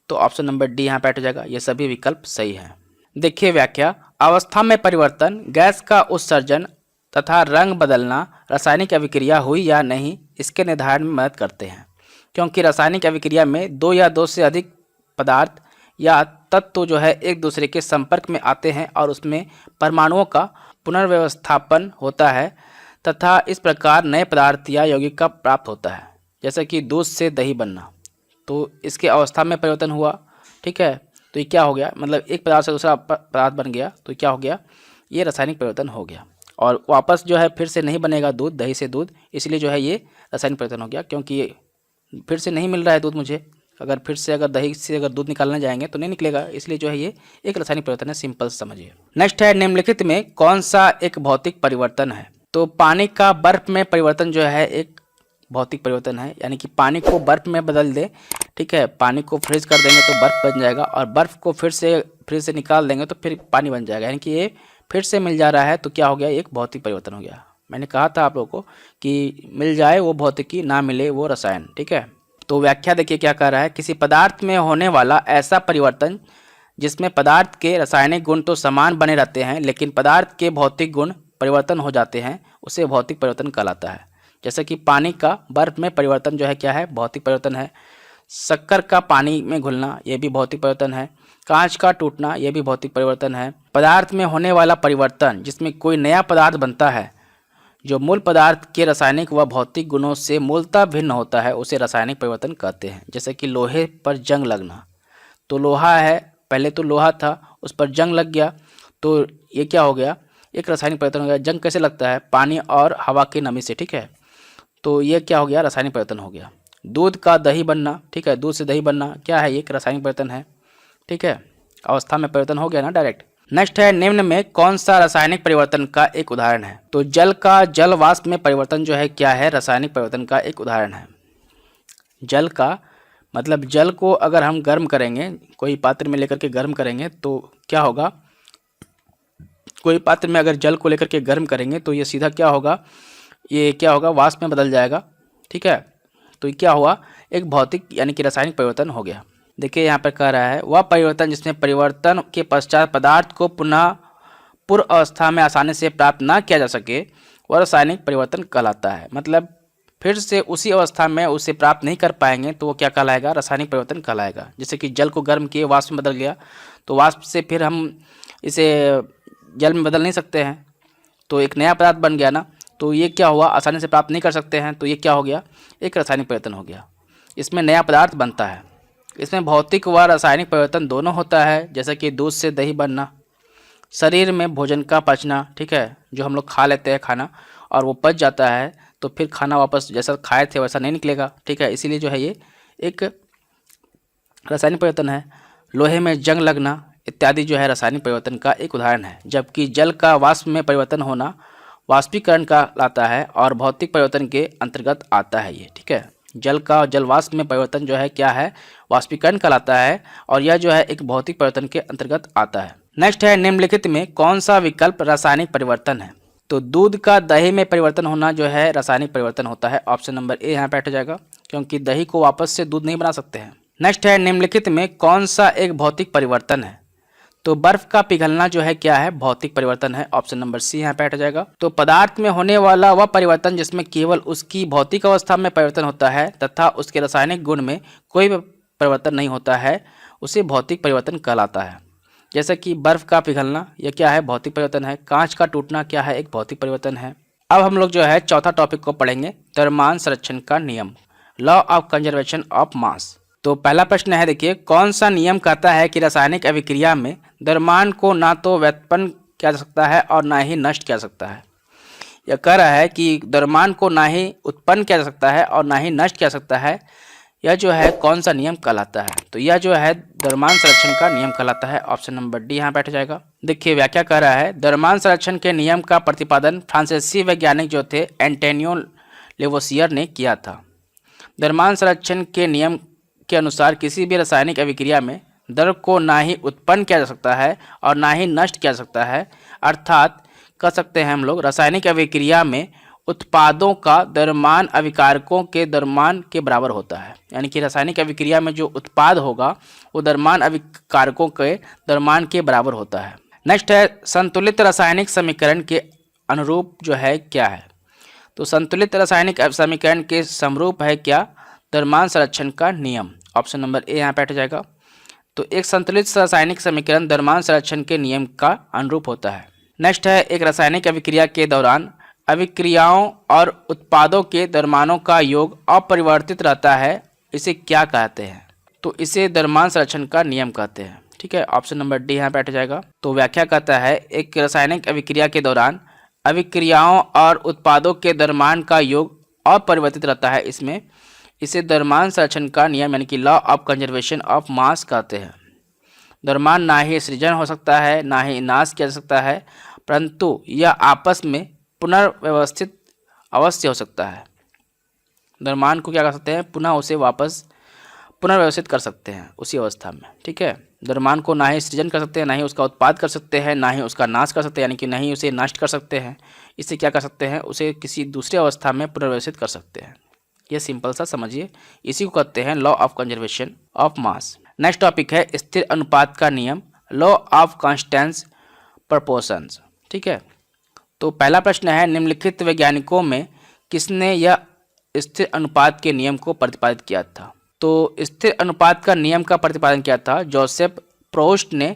तो ऑप्शन नंबर डी यहाँ पे बैठ जाएगा, ये सभी विकल्प सही हैं। देखिए व्याख्या, अवस्था में परिवर्तन, गैस का उत्सर्जन तथा रंग बदलना रासायनिक अभिक्रिया हुई या नहीं इसके निर्धारण में मदद करते हैं, क्योंकि रासायनिक अभिक्रिया में दो या दो से अधिक पदार्थ या तत्व जो है एक दूसरे के संपर्क में आते हैं और उसमें परमाणुओं का पुनर्व्यवस्थापन होता है तथा इस प्रकार नए पदार्थ या यौगिक का प्राप्त होता है। जैसे कि दूध से दही बनना, तो इसके अवस्था में परिवर्तन हुआ। ठीक है, तो ये क्या हो गया, मतलब एक पदार्थ से दूसरा पदार्थ बन गया, तो क्या हो गया, ये रासायनिक परिवर्तन हो गया। और वापस जो है फिर से नहीं बनेगा दूध, दही से दूध, इसलिए जो है ये रासायनिक परिवर्तन हो गया, क्योंकि ये फिर से नहीं मिल रहा है दूध मुझे, अगर फिर से अगर दही से अगर दूध निकालने जाएंगे तो नहीं निकलेगा, इसलिए जो है ये एक रासायनिक परिवर्तन है, सिंपल समझिए। नेक्स्ट है, निम्नलिखित में कौन सा एक भौतिक परिवर्तन है। तो पानी का बर्फ में परिवर्तन जो है एक भौतिक परिवर्तन है, यानी कि पानी को बर्फ में बदल दे। ठीक है, पानी को फ्रीज कर देंगे तो बर्फ बन जाएगा, और बर्फ को फिर से निकाल देंगे तो फिर पानी बन जाएगा, यानी कि ये फिर से मिल जा रहा है, तो क्या हो गया, एक भौतिक परिवर्तन हो गया। मैंने कहा था आप लोगों को कि मिल जाए वो भौतिकी, ना मिले वो रसायन। ठीक है, तो व्याख्या देखिए क्या कह रहा है, किसी पदार्थ में होने वाला ऐसा परिवर्तन जिसमें पदार्थ के रासायनिक गुण तो समान बने रहते हैं लेकिन पदार्थ के भौतिक गुण परिवर्तन हो जाते हैं, उसे भौतिक परिवर्तन कहलाता है। जैसे कि पानी का बर्फ में परिवर्तन जो है क्या है, भौतिक परिवर्तन है। शक्कर का पानी में घुलना, यह भी भौतिक परिवर्तन है। कांच का टूटना, यह भी भौतिक परिवर्तन है। पदार्थ में होने वाला परिवर्तन जिसमें कोई नया पदार्थ बनता है जो मूल पदार्थ के रासायनिक व भौतिक गुणों से मूलतः भिन्न होता है, उसे रासायनिक परिवर्तन कहते हैं। जैसे कि लोहे पर जंग लगना, तो लोहा है, पहले तो लोहा था, उस पर जंग लग गया, तो ये क्या हो गया, एक रासायनिक परिवर्तन हो गया। जंग कैसे लगता है, पानी और हवा की नमी से। ठीक है, तो ये क्या हो गया, रासायनिक परिवर्तन हो गया। दूध का दही बनना, ठीक है, दूध से दही बनना क्या है, ये एक रासायनिक परिवर्तन है, ठीक है, अवस्था में परिवर्तन हो गया ना डायरेक्ट। नेक्स्ट है, निम्न में कौन सा रासायनिक परिवर्तन का एक उदाहरण है। तो जल का जल वाष्प में परिवर्तन जो है क्या है, रासायनिक परिवर्तन का एक उदाहरण है। जल का मतलब जल को अगर हम गर्म करेंगे, कोई पात्र में लेकर के गर्म करेंगे तो क्या होगा, कोई पात्र में अगर जल को लेकर के गर्म करेंगे तो ये सीधा क्या होगा, ये क्या होगा, वाष्प में बदल जाएगा, ठीक है। तो ये क्या हुआ, एक भौतिक यानी कि रासायनिक परिवर्तन हो गया। देखिए यहाँ पर कह रहा है, वह परिवर्तन जिसमें परिवर्तन के पश्चात पदार्थ को पुनः पूर्व अवस्था में आसानी से प्राप्त ना किया जा सके, वह रासायनिक परिवर्तन कहलाता है। मतलब फिर से उसी अवस्था में उसे प्राप्त नहीं कर पाएंगे तो वो क्या कहलाएगा, रासायनिक परिवर्तन कहलाएगा। जैसे कि जल को गर्म किए वाष्प में बदल गया, तो वाष्प से फिर हम इसे जल में बदल नहीं सकते हैं, तो एक नया पदार्थ बन गया ना, तो ये क्या हुआ, आसानी से प्राप्त नहीं कर सकते हैं, तो ये क्या हो गया, एक रासायनिक परिवर्तन हो गया। इसमें नया पदार्थ बनता है। इसमें भौतिक व रासायनिक परिवर्तन दोनों होता है, जैसे कि दूध से दही बनना, शरीर में भोजन का पचना, ठीक है, जो हम लोग खा लेते हैं खाना और वो पच जाता है तो फिर खाना वापस जैसा खाए थे वैसा नहीं निकलेगा, ठीक है, इसीलिए जो है ये एक रासायनिक परिवर्तन है। लोहे में जंग लगना इत्यादि जो है रासायनिक परिवर्तन का एक उदाहरण है। जबकि जल का वाष्प में परिवर्तन होना वाष्पीकरण का लाता है और भौतिक परिवर्तन के अंतर्गत आता है ये, ठीक है। जल का जल वाष्प में परिवर्तन जो है क्या है, वाष्पीकरण कहलाता है और यह जो है एक भौतिक परिवर्तन के अंतर्गत आता है। नेक्स्ट है, निम्नलिखित में कौन सा विकल्प रासायनिक परिवर्तन है। तो दूध का दही में परिवर्तन होना जो है रासायनिक परिवर्तन होता है। ऑप्शन नंबर ए यहाँ पे हट जाएगा, क्योंकि दही को वापस से दूध नहीं बना सकते हैं। नेक्स्ट है, निम्नलिखित में कौन सा एक भौतिक परिवर्तन है। तो बर्फ का पिघलना जो है क्या है, भौतिक परिवर्तन है। ऑप्शन नंबर सी यहाँ पे हट जाएगा। तो पदार्थ में होने वाला वह परिवर्तन जिसमें केवल उसकी भौतिक अवस्था में परिवर्तन होता है तथा उसके रासायनिक गुण में कोई परिवर्तन नहीं होता है, उसे भौतिक परिवर्तन कहलाता है। जैसे कि बर्फ का पिघलना, यह क्या है, भौतिक परिवर्तन है। कांच का टूटना क्या है, एक भौतिक परिवर्तन है। अब हम लोग जो है चौथा टॉपिक को पढ़ेंगे, द्रव्यमान संरक्षण का नियम, law of conservation of mass. तो पहला प्रश्न है, देखिए, कौन सा नियम कहता है कि रासायनिक अभिक्रिया में द्रव्यमान को ना तो व्युत्पन्न किया जा सकता है और ना ही नष्ट किया जा सकता है। यह कह रहा है कि द्रव्यमान को ना ही उत्पन्न किया जा सकता है और ना ही नष्ट किया जा सकता है। यह जो है कौन सा नियम कहलाता है, तो यह जो है द्रव्यमान संरक्षण का नियम कहलाता है। ऑप्शन नंबर डी यहाँ बैठ जाएगा। देखिए व्याख्या कह रहा है, द्रव्यमान संरक्षण के नियम का प्रतिपादन फ्रांसीसी वैज्ञानिक जो थे एंटोनियो लेवोसियर ने किया था। द्रव्यमान संरक्षण के नियम के अनुसार किसी भी रासायनिक अभिक्रिया में द्रव्य को ना ही उत्पन्न किया जा सकता है और ना ही नष्ट किया जा सकता है। अर्थात कह सकते हैं हम लोग, रासायनिक अभिक्रिया में उत्पादों का द्रव्यमान अभिकारकों के द्रव्यमान के बराबर होता है। यानी कि रासायनिक अभिक्रिया में जो उत्पाद होगा वो द्रव्यमान अभिकारकों के द्रव्यमान के बराबर होता है। नेक्स्ट है, संतुलित रासायनिक समीकरण के अनुरूप जो है क्या है। तो संतुलित रासायनिक समीकरण के समरूप है क्या, द्रव्यमान संरक्षण का नियम। ऑप्शन नंबर ए यहाँ पे हट जाएगा। तो एक संतुलित रासायनिक समीकरण द्रव्यमान संरक्षण के नियम का अनुरूप होता है। नेक्स्ट है, एक रासायनिक अभिक्रिया के दौरान अभिक्रियाओं और उत्पादों के द्रव्यमानों का योग अपरिवर्तित रहता है, इसे क्या कहते हैं। तो इसे द्रव्यमान संरक्षण का नियम कहते हैं, ठीक है। ऑप्शन नंबर डी यहाँ पे हट जाएगा। तो व्याख्या कहता है, एक रासायनिक अभिक्रिया के दौरान अभिक्रियाओं और उत्पादों के द्रव्यमान का योग अपरिवर्तित रहता है, इसमें इसे द्रव्यमान संरक्षण का नियम यानी कि law of conservation of mass कहते हैं। द्रव्यमान ना ही सृजन हो सकता है ना ही नाश किया जा सकता है, परंतु यह आपस में पुनर्व्यवस्थित अवश्य हो सकता है। द्रव्यमान को क्या कर सकते हैं, पुनः उसे वापस पुनर्व्यवस्थित कर सकते हैं उसी अवस्था में, ठीक है। द्रव्यमान को ना ही सृजन कर सकते हैं, ना ही उसका उत्पाद कर सकते हैं, ना ही उसका नाश कर सकते हैं, यानी कि ना ही उसे नष्ट कर सकते हैं। इससे क्या कर सकते हैं, उसे किसी दूसरी अवस्था में पुनर्व्यवस्थित कर सकते हैं। ये सिंपल सा समझिए, इसी को कहते हैं law of conservation of mass. Next topic है स्थिर अनुपात का नियम, लॉ ऑफ कांस्टेंट प्रपोर्शंस, ठीक है। तो पहला प्रश्न है, निम्नलिखित वैज्ञानिकों में किसने यह स्थिर अनुपात के नियम को प्रतिपादित किया था। तो स्थिर अनुपात का नियम का प्रतिपादन किया था जोसेफ प्रोस्ट ने।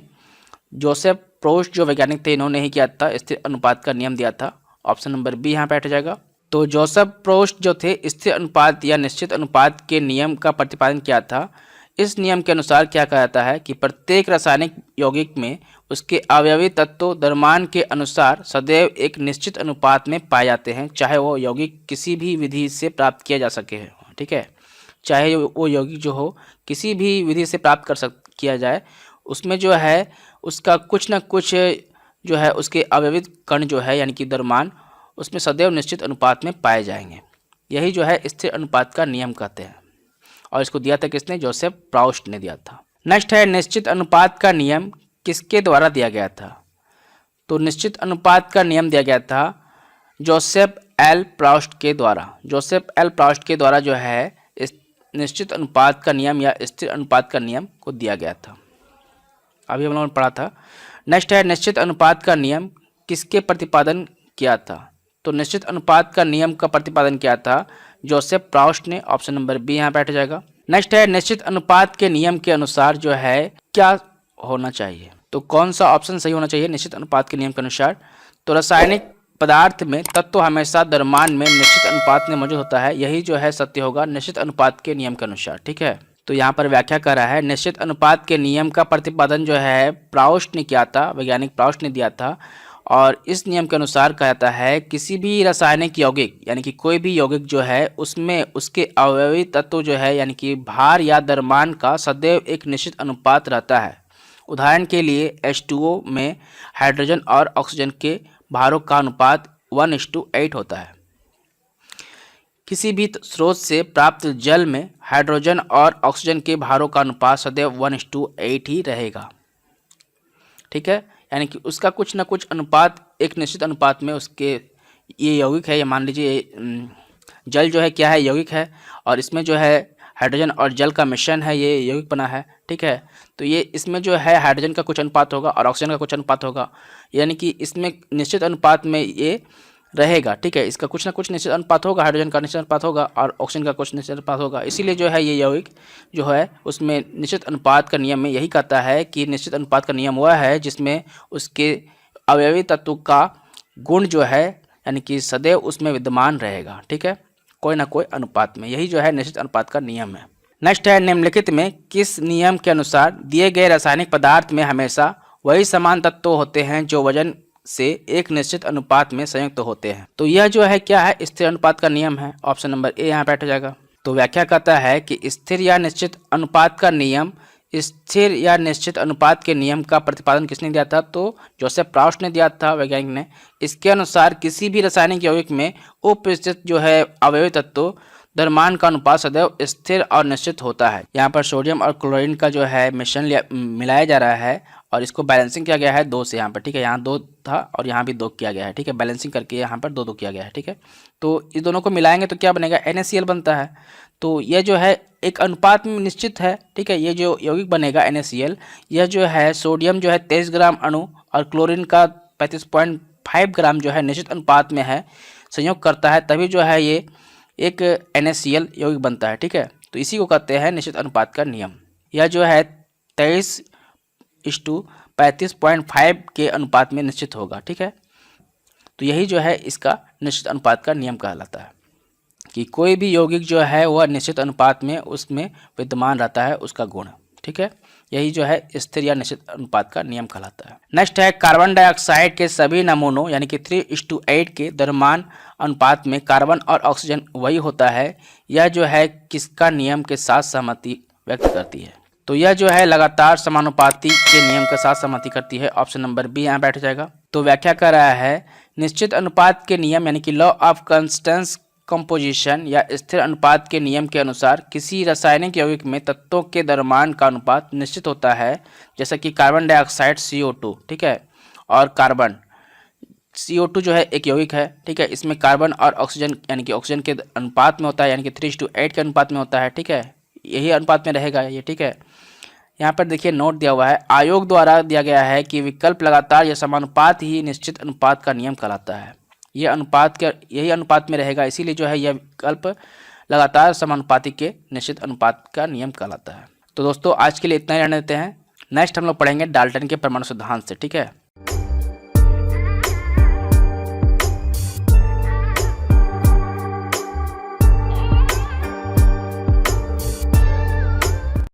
जोसेफ प्रोस्ट जो वैज्ञानिक थे, इन्होंने ही किया था, स्थिर अनुपात का नियम दिया था। ऑप्शन नंबर बी यहाँ पे हट जाएगा। तो जोसेफ प्रोस्ट जो थे स्थिर अनुपात या निश्चित अनुपात के नियम का प्रतिपादन किया था। इस नियम के अनुसार क्या कहा जाता है कि प्रत्येक रासायनिक यौगिक में उसके अवयवी तत्व द्रव्यमान के अनुसार सदैव एक निश्चित अनुपात में पाए जाते हैं, चाहे वो यौगिक किसी भी विधि से प्राप्त किया जा सके, ठीक है। चाहे वो यौगिक जो हो किसी भी विधि से प्राप्त किया जाए, उसमें जो है उसका कुछ ना कुछ जो है उसके अवयवित कण जो है यानी कि द्रव्यमान उसमें सदैव निश्चित अनुपात में पाए जाएंगे। यही जो है स्थिर अनुपात का नियम कहते हैं, और इसको दिया था किसने? जोसेफ प्राउस्ट ने दिया था। नेक्स्ट है निश्चित अनुपात का नियम किसके द्वारा दिया गया था? तो निश्चित अनुपात का नियम दिया गया था जोसेफ एल प्राउस्ट के द्वारा। जोसेफ एल प्राउस्ट के द्वारा जो है इस निश्चित अनुपात का नियम या स्थिर अनुपात का नियम को दिया गया था, अभी हम लोगों ने पढ़ा था। नेक्स्ट है निश्चित अनुपात का नियम किसके प्रतिपादन किया था? तो निश्चित अनुपात का नियम का प्रतिपादन किया था जोसेफ प्राउस्ट ने। ऑप्शन नंबर बी यहाँ बैठ जाएगा। नेक्स्ट है निश्चित अनुपात के नियम के अनुसार जो है क्या होना चाहिए? तो कौन सा ऑप्शन सही होना चाहिए निश्चित अनुपात के नियम के अनुसार? तो रासायनिक पदार्थ में तत्व हमेशा द्रव्यमान में निश्चित अनुपात में मौजूद होता है, यही जो है सत्य होगा निश्चित अनुपात के नियम के अनुसार। ठीक है, तो यहाँ पर व्याख्या कर रहा है निश्चित अनुपात के नियम का प्रतिपादन जो है प्राउस्ट ने किया था, वैज्ञानिक प्राउस्ट ने दिया था। और इस नियम के अनुसार कहता है किसी भी रासायनिक यौगिक यानी कि कोई भी यौगिक जो है उसमें उसके अवयवी तत्व जो है यानी कि भार या द्रव्यमान का सदैव एक निश्चित अनुपात रहता है। उदाहरण के लिए H2O में हाइड्रोजन और ऑक्सीजन के भारों का अनुपात 1:8 होता है। किसी भी स्रोत से प्राप्त जल में हाइड्रोजन और ऑक्सीजन के भारों का अनुपात सदैव 1:8 ही रहेगा। ठीक है, यानी कि उसका कुछ ना कुछ अनुपात एक निश्चित अनुपात में उसके ये यौगिक है, ये मान लीजिए जल जो है क्या है? यौगिक है, और इसमें जो है हाइड्रोजन और जल का मिश्रण है, ये यौगिक बना है। ठीक है, तो ये इसमें जो है हाइड्रोजन का कुछ अनुपात होगा और ऑक्सीजन का कुछ अनुपात होगा, यानी कि इसमें निश्चित अनुपात में ये रहेगा। ठीक है, इसका कुछ ना कुछ निश्चित अनुपात होगा, हाइड्रोजन का निश्चित अनुपात होगा और ऑक्सीजन का कुछ निश्चित अनुपात होगा। इसीलिए जो है ये यौगिक जो है उसमें निश्चित अनुपात का नियम में यही कहता है कि निश्चित अनुपात का नियम वह है जिसमें उसके अवयवी तत्व का गुण जो है यानी कि सदैव उसमें विद्यमान रहेगा। ठीक है, कोई ना कोई अनुपात में, यही जो है निश्चित अनुपात का नियम है। नेक्स्ट है निम्नलिखित में किस नियम के अनुसार दिए गए रासायनिक पदार्थ में हमेशा वही समान तत्व होते हैं जो वजन से एक निश्चित अनुपात में संयुक्त होते हैं? तो यह जो है क्या है? स्थिर अनुपात का नियम है। ऑप्शन नंबर ए यहाँ बैठ जाएगा। तो व्याख्या करता है कि स्थिर या निश्चित अनुपात का नियम, स्थिर या निश्चित अनुपात के नियम का प्रतिपादन किसने दिया था? तो जोसेफ प्राउस्ट ने दिया था, वैज्ञानिक ने। इसके अनुसार किसी भी रासायनिक यौगिक में उपस्थित जो है अवयवी तत्व द्रव्यमान का अनुपात सदैव स्थिर और निश्चित होता है। यहाँ पर सोडियम और क्लोरीन का जो है मिश्रण मिलाया जा रहा है और इसको बैलेंसिंग किया गया है 2 से यहाँ पर। ठीक है, यहाँ 2 था और यहाँ भी 2 किया गया है। ठीक है, बैलेंसिंग करके यहाँ पर 2 किया गया है। ठीक है, तो इस दोनों को मिलाएंगे तो क्या बनेगा? NaCl बनता है। तो यह जो है एक अनुपात में निश्चित है। ठीक है, ये जो यौगिक बनेगा NaCl, यह जो है सोडियम जो है 23 ग्राम अणु और क्लोरीन का 35.5 ग्राम जो है निश्चित अनुपात में है, संयोग करता है, तभी जो है ये एक NaCl यौगिक बनता है। ठीक है, तो इसी को कहते हैं निश्चित अनुपात का नियम। यह जो है 23:35.5 के अनुपात में निश्चित होगा। ठीक है, तो यही जो है इसका निश्चित अनुपात का नियम कहलाता है कि कोई भी यौगिक जो है वह निश्चित अनुपात में उसमें विद्यमान रहता है उसका गुण। ठीक है, यही जो है स्थिर या निश्चित अनुपात का नियम कहलाता है। नेक्स्ट है कार्बन डाइऑक्साइड के सभी नमूनों यानी कि 3:8 के द्रव्यमान अनुपात में कार्बन और ऑक्सीजन वही होता है। यह जो है किसका नियम के साथ सहमति व्यक्त करती है? तो यह जो है लगातार समानुपाती के नियम के साथ सहमति करती है। ऑप्शन नंबर बी यहाँ बैठ जाएगा। तो व्याख्या कर रहा है निश्चित अनुपात के नियम यानी कि लॉ ऑफ कांस्टेंट कंपोजिशन या स्थिर अनुपात के नियम के अनुसार किसी रासायनिक यौगिक में तत्वों के द्रव्यमान का अनुपात निश्चित होता है, जैसा कि कार्बन डाइऑक्साइड CO2। ठीक है, और कार्बन CO2 जो है एक यौगिक है। ठीक है, इसमें कार्बन और ऑक्सीजन यानी कि ऑक्सीजन के अनुपात में होता है, यानी कि 3:8 के अनुपात में होता है। ठीक है, यही अनुपात में रहेगा ये। ठीक है, यहाँ पर देखिए नोट दिया हुआ है, आयोग द्वारा दिया गया है कि विकल्प लगातार या समानुपात ही निश्चित अनुपात का नियम कहलाता है। ये अनुपात के यही अनुपात में रहेगा, इसीलिए जो है यह विकल्प लगातार समानुपाती के निश्चित अनुपात का नियम कहलाता है। तो दोस्तों आज के लिए इतना ही रहने देते हैं। नेक्स्ट हम लोग पढ़ेंगे डाल्टन के परमाणु सिद्धांत से। ठीक है।